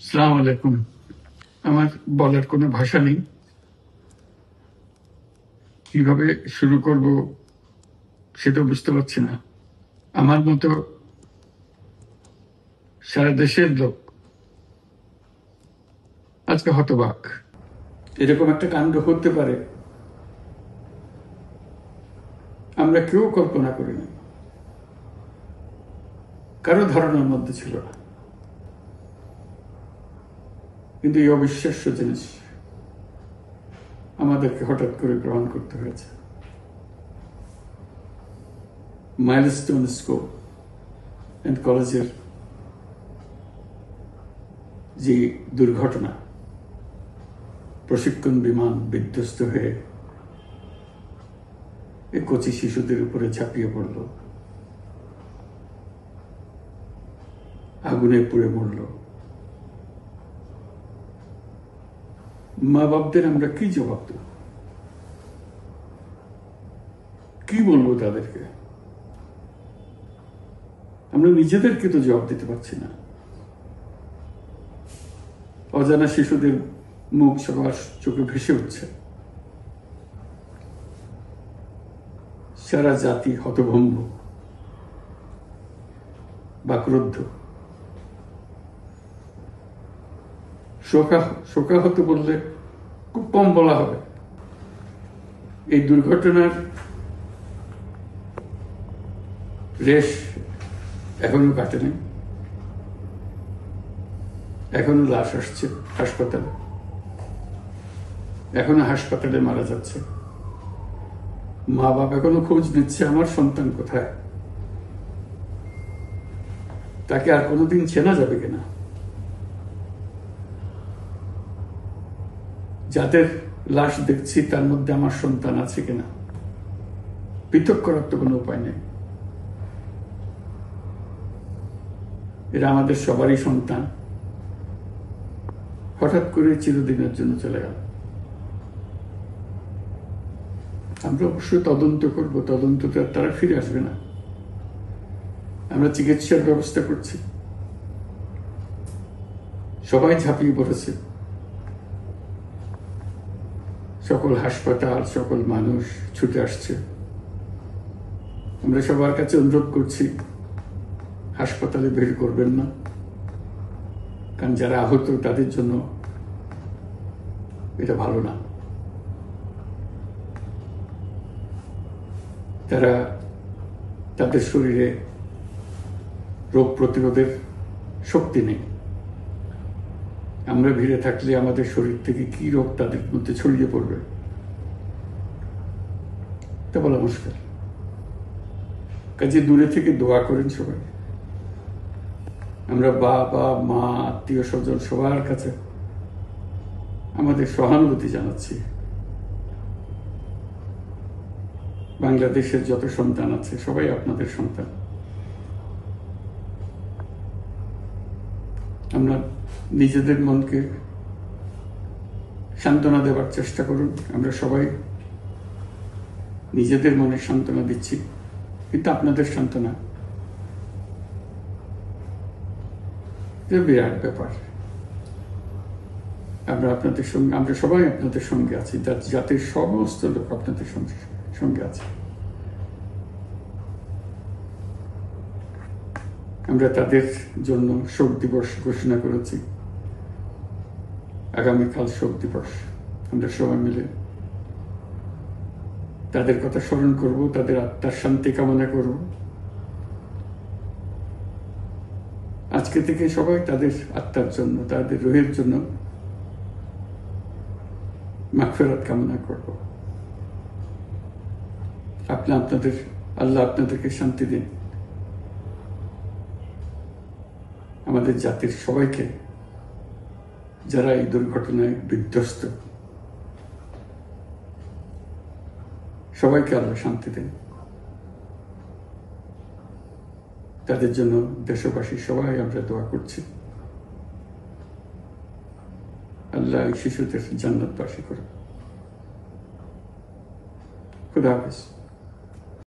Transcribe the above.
আসসালামু আলাইকুম। আমার বলার কোনো ভাষা নেই, কিভাবে শুরু করব সেটা বুঝতে পারছি না। আমার মতো সারা দেশের লোক আজকে হতবাক। এরকম একটা কাণ্ড হতে পারে আমরা কেউ কল্পনা করিনি, কারো ধারণার মধ্যে ছিল না। কিন্তু এই অবিশ্বাস্য জিনিস আমাদেরকে হঠাৎ করে গ্রহণ করতে হয়েছে। মাইলস্টোন স্কুল অ্যান্ড কলেজের যে দুর্ঘটনা, প্রশিক্ষণ বিমান বিধ্বস্ত হয়ে এই কচি শিশুদের উপরে ঝাঁপিয়ে পড়ল, আগুনে পুড়ে মরল। মা বাপদের আমরা কি জবাব দেব? কি বলবো তাদেরকে? আমরা নিজেদেরকে তো জবাব দিতে পারছি না। অজানা শিশুদের মুখ সবার চোখে ভেসে উঠছে। সারা জাতি হতভম্ব বা ক্রুদ্ধ। শোকাহত বললে খুব কম বলা হবে। এই দুর্ঘটনার রেশ এখনো কাটেনি। এখনো লাশ আসছে হাসপাতালে, এখনো হাসপাতালে মারা যাচ্ছে। মা বাবা এখনো খোঁজ নিচ্ছে আমার সন্তান কোথায়, তাকে আর কোনোদিন চেনা যাবে কিনা। যাদের লাশ দেখছি তার মধ্যে আমার সন্তান আছে কিনা পৃথক করার তো কোনো উপায় নেই। এরা আমাদের সবারই সন্তান, হঠাৎ করে চিরদিনের জন্য চলে গেল। আমরা অবশ্যই তদন্ত করব, তদন্ততে তারা ফিরে আসবে না। আমরা চিকিৎসার ব্যবস্থা করছি, সবাই ঝাঁপিয়ে পড়েছে। সকল হাসপাতাল, সকল মানুষ ছুটে আসছে। আমরা সবার কাছে অনুরোধ করছি, হাসপাতালে ভিড় করবেন না, কারণ যারা আহত তাদের জন্য এটা ভালো না। তারা তাদের শরীরে রোগ প্রতিরোধের শক্তি নেই। আমরা ভিড়ে থাকলে আমাদের শরীর থেকে কি রোগ তাদের মধ্যে ছড়িয়ে পড়বে তা বলা মুশকিল। কাজে দূরে থেকে দোয়া করেন সবাই। আমরা বাবা মা আত্মীয় স্বজন সবার কাছে আমাদের সহানুভূতি জানাচ্ছি। বাংলাদেশের যত সন্তান আছে সবাই আপনাদের সন্তান। আমরা নিজেদের মনকে সান্ত্বনা দেওয়ার চেষ্টা করুন। আমরা সবাই নিজেদের মনে সান্ত্বনা দিচ্ছি, কিন্তু আপনাদের সান্ত্বনা বিরাট ব্যাপার। আমরা সবাই আপনাদের সঙ্গে আছি, জাতির সমস্ত লোক আপনাদের সঙ্গে আছে। আমরা তাদের জন্য শোক দিবস ঘোষণা করেছি। আগামীকাল শোক দিবস। আমরা সবাই মিলে তাদের কথা স্মরণ করব, তাদের আত্মার শান্তি কামনা করব। আজকে থেকে সবাই তাদের আত্মার জন্য, তাদের রুহের জন্য মাগফিরাত কামনা করব। আল্লাহ আপনাদেরকে শান্তি দিন। আমাদের জাতির সবাইকে, যারা এই দুর্ঘটনায় বিধ্বস্ত, সবাইকে আল্লাহ শান্তি দেন। তাদের জন্য দেশবাসী সবাই আমরা দোয়া করছি। আল্লাহ এই শিশুদের জান্নাতবাসী করুন। খুদা হাফেজ।